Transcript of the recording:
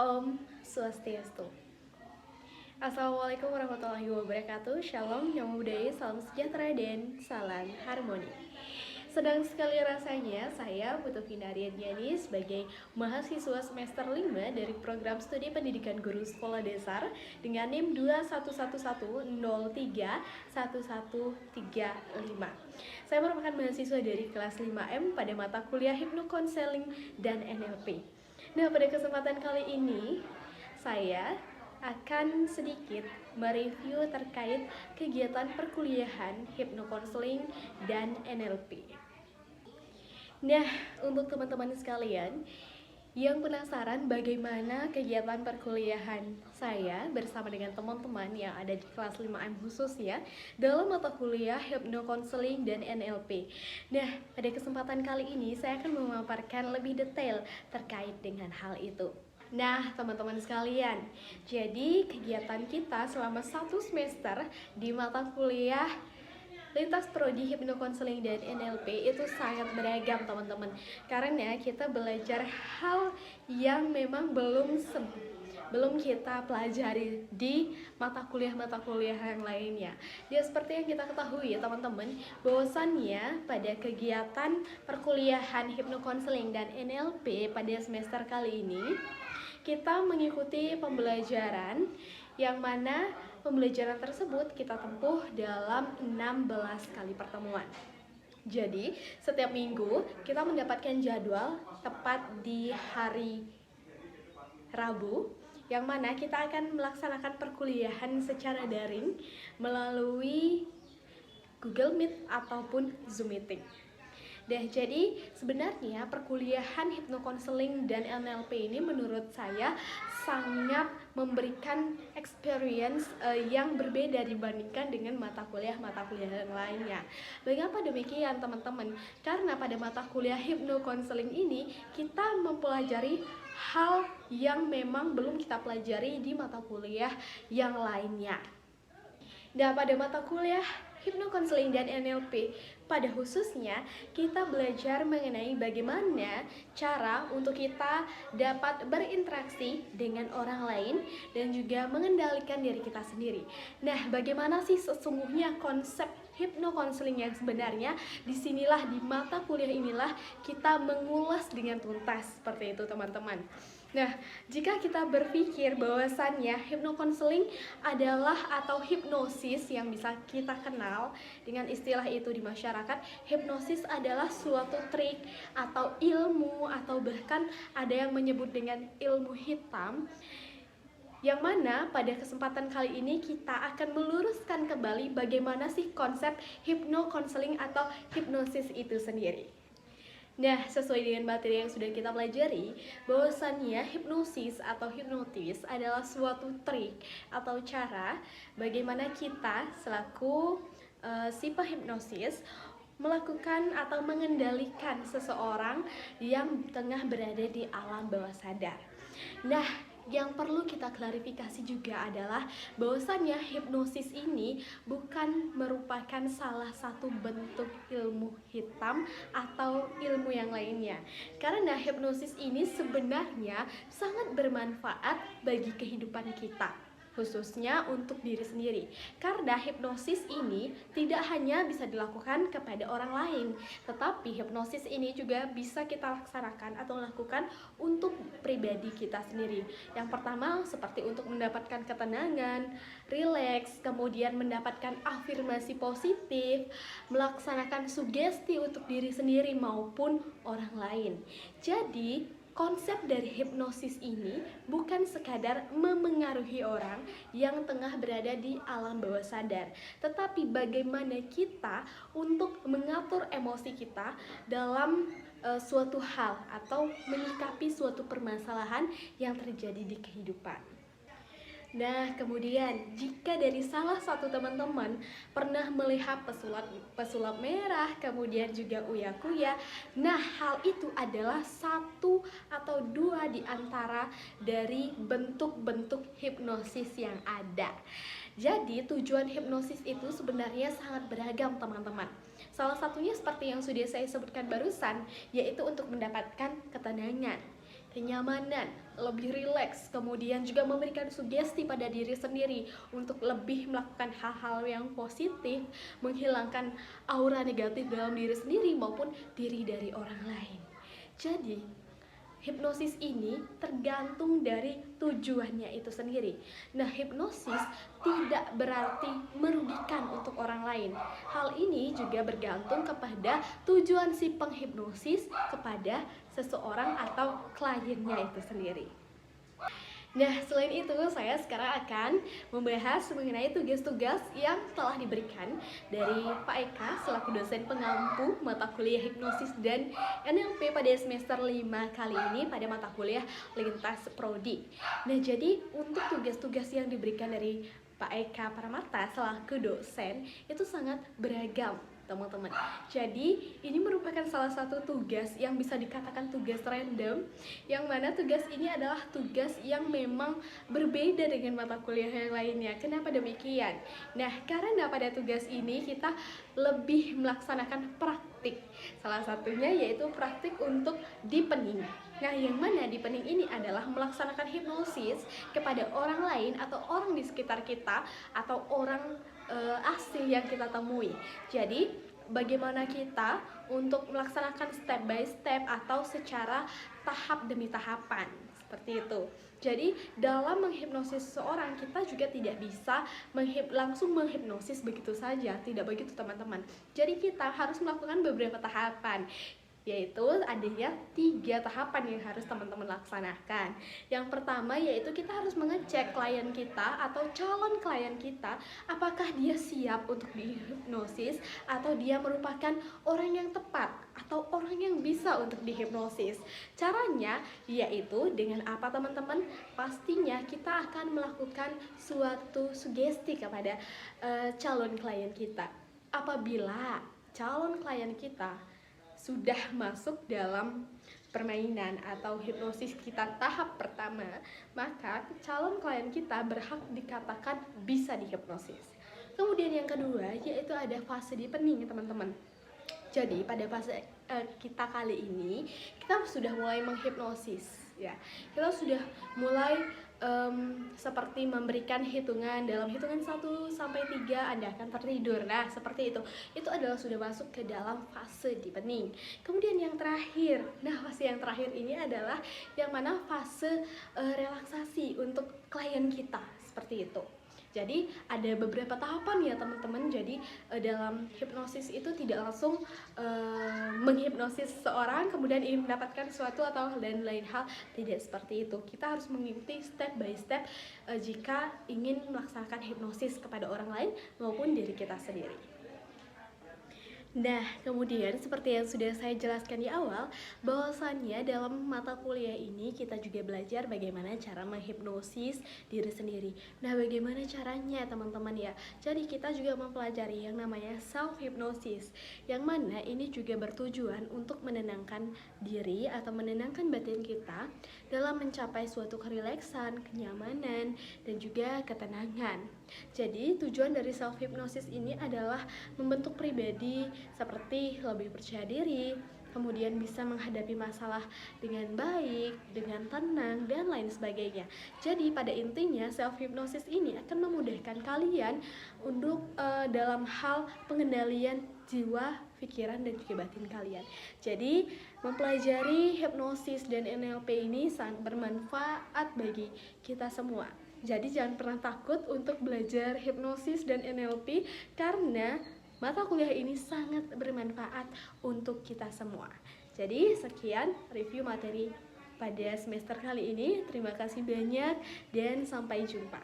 Om Swastiastu. Assalamualaikum warahmatullahi wabarakatuh. Shalom, namo buddhaya, salam sejahtera dan salam harmoni. Sedang sekali rasanya saya Putu Vinaria Diani sebagai mahasiswa semester 5 dari program studi pendidikan guru sekolah dasar dengan NIM 21110311135. Saya merupakan mahasiswa dari kelas 5M pada mata kuliah Hipnokonseling dan NLP. Nah, pada kesempatan kali ini saya akan sedikit mereview terkait kegiatan perkuliahan hipnokonseling dan NLP. Nah, untuk teman-teman sekalian yang penasaran bagaimana kegiatan perkuliahan saya bersama dengan teman-teman yang ada di kelas 5M khusus ya dalam mata kuliah hipnokonseling dan NLP. Nah, pada kesempatan kali ini saya akan memaparkan lebih detail terkait dengan hal itu. Nah, teman-teman sekalian, jadi kegiatan kita selama 1 semester di mata kuliah lintas prodi hipnokonseling dan NLP itu sangat beragam, teman-teman. Karena kita belajar hal yang memang belum kita pelajari di mata kuliah yang lainnya. Ya, seperti yang kita ketahui ya teman-teman, bahwasannya pada kegiatan perkuliahan hipnokonseling dan NLP pada semester kali ini kita mengikuti pembelajaran yang mana pembelajaran tersebut kita tempuh dalam 16 kali pertemuan. Jadi, setiap minggu kita mendapatkan jadwal tepat di hari Rabu, yang mana kita akan melaksanakan perkuliahan secara daring melalui Google Meet ataupun Zoom Meeting. Jadi sebenarnya perkuliahan hipnokonseling dan NLP ini menurut saya sangat memberikan experience yang berbeda dibandingkan dengan mata kuliah yang lainnya. Mengapa demikian teman-teman? Karena pada mata kuliah hipnokonseling ini kita mempelajari hal yang memang belum kita pelajari di mata kuliah yang lainnya. Nah, pada mata kuliah hipnokonseling dan NLP pada khususnya kita belajar mengenai bagaimana cara untuk kita dapat berinteraksi dengan orang lain dan juga mengendalikan diri kita sendiri. Nah, bagaimana sih sesungguhnya konsep hipnokonseling yang sebenarnya? Disinilah di mata kuliah inilah kita mengulas dengan tuntas seperti itu teman-teman. Nah, jika kita berpikir bahwasannya hipnokonseling adalah atau hipnosis yang bisa kita kenal dengan istilah itu di masyarakat, hipnosis adalah suatu trik atau ilmu atau bahkan ada yang menyebut dengan ilmu hitam, yang mana pada kesempatan kali ini kita akan meluruskan kembali bagaimana sih konsep hipnokonseling atau hipnosis itu sendiri. Nah, sesuai dengan materi yang sudah kita pelajari, bahwasannya hipnosis atau hipnotis adalah suatu trik atau cara bagaimana kita selaku si penghipnosis melakukan atau mengendalikan seseorang yang tengah berada di alam bawah sadar. Nah, yang perlu kita klarifikasi juga adalah bahwasannya hipnosis ini bukan merupakan salah satu bentuk ilmu hitam atau ilmu yang lainnya. Karena hipnosis ini sebenarnya sangat bermanfaat bagi kehidupan kita, khususnya untuk diri sendiri. Karena hipnosis ini tidak hanya bisa dilakukan kepada orang lain, tetapi hipnosis ini juga bisa kita laksanakan atau lakukan untuk pribadi kita sendiri. Yang pertama seperti untuk mendapatkan ketenangan, rileks, kemudian mendapatkan afirmasi positif, melaksanakan sugesti untuk diri sendiri maupun orang lain. Jadi konsep dari hipnosis ini bukan sekadar memengaruhi orang yang tengah berada di alam bawah sadar, tetapi bagaimana kita untuk mengatur emosi kita dalam suatu hal atau menyikapi suatu permasalahan yang terjadi di kehidupan. Nah, kemudian jika dari salah satu teman-teman pernah melihat pesulap merah, kemudian juga uya-kuya, nah hal itu adalah satu atau dua di antara dari bentuk-bentuk hipnosis yang ada. Jadi tujuan hipnosis itu sebenarnya sangat beragam teman-teman. Salah satunya seperti yang sudah saya sebutkan barusan, yaitu untuk mendapatkan ketenangan. kenyamanan, lebih rileks, kemudian juga memberikan sugesti pada diri sendiri untuk lebih melakukan hal-hal yang positif, menghilangkan aura negatif dalam diri sendiri maupun diri dari orang lain. Jadi hipnosis ini tergantung dari tujuannya itu sendiri. Nah, hipnosis tidak berarti merugikan untuk orang lain. Hal ini juga bergantung kepada tujuan si penghipnosis kepada seseorang atau kliennya itu sendiri. Nah, selain itu, saya sekarang akan membahas mengenai tugas-tugas yang telah diberikan dari Pak Eka selaku dosen pengampu mata kuliah hipnosis dan NLP pada semester 5 kali ini pada mata kuliah lintas prodi. Nah, jadi untuk tugas-tugas yang diberikan dari Pak Eka Paramata selaku dosen itu sangat beragam, teman-teman. Jadi ini merupakan salah satu tugas yang bisa dikatakan tugas random, yang mana tugas ini adalah tugas yang memang berbeda dengan mata kuliah yang lainnya. Kenapa demikian? Nah, karena pada tugas ini kita lebih melaksanakan praktik. Salah satunya yaitu praktik untuk deepening. Nah, yang mana deepening ini adalah melaksanakan hipnosis kepada orang lain atau orang di sekitar kita atau orang asing yang kita temui. Jadi bagaimana kita untuk melaksanakan step by step atau secara tahap demi tahapan seperti itu. Jadi dalam menghipnosis seseorang kita juga tidak bisa langsung menghipnosis begitu saja, tidak begitu teman-teman. Jadi kita harus melakukan beberapa tahapan, yaitu adanya 3 tahapan yang harus teman-teman laksanakan. Yang pertama yaitu kita harus mengecek klien kita atau calon klien kita apakah dia siap untuk dihipnosis atau dia merupakan orang yang tepat atau orang yang bisa untuk dihipnosis. Caranya yaitu dengan apa teman-teman? Pastinya kita akan melakukan suatu sugesti kepada calon klien kita. Apabila calon klien kita sudah masuk dalam permainan atau hipnosis kita tahap pertama, maka calon klien kita berhak dikatakan bisa dihipnosis. Kemudian yang kedua yaitu ada fase deepening, teman-teman. Jadi pada fase kita kali ini kita sudah mulai menghipnosis, ya. Kita sudah mulai seperti memberikan hitungan, dalam hitungan 1 sampai 3 Anda akan tertidur. Nah, seperti itu. Itu adalah sudah masuk ke dalam fase deepening. Kemudian yang terakhir. Nah, fase yang terakhir ini adalah yang mana fase relaksasi untuk klien kita, seperti itu. Jadi ada beberapa tahapan ya teman-teman. Jadi dalam hipnosis itu tidak langsung menghipnosis seseorang kemudian ingin mendapatkan sesuatu atau dan lain hal, tidak seperti itu. Kita harus mengikuti step by step jika ingin melaksanakan hipnosis kepada orang lain maupun diri kita sendiri. Nah, kemudian seperti yang sudah saya jelaskan di awal, bahwasannya dalam mata kuliah ini kita juga belajar bagaimana cara menghipnosis diri sendiri. Nah, bagaimana caranya teman-teman ya? Jadi kita juga mempelajari yang namanya self-hypnosis, yang mana ini juga bertujuan untuk menenangkan diri atau menenangkan batin kita dalam mencapai suatu kerileksan, kenyamanan, dan juga ketenangan. Jadi tujuan dari self-hypnosis ini adalah membentuk pribadi seperti lebih percaya diri, kemudian bisa menghadapi masalah dengan baik, dengan tenang, dan lain sebagainya. Jadi pada intinya self-hypnosis ini akan memudahkan kalian untuk dalam hal pengendalian jiwa, pikiran, dan juga batin kalian. Jadi mempelajari hipnosis dan NLP ini sangat bermanfaat bagi kita semua. Jadi jangan pernah takut untuk belajar hipnosis dan NLP karena mata kuliah ini sangat bermanfaat untuk kita semua. Jadi sekian review materi pada semester kali ini. Terima kasih banyak dan sampai jumpa.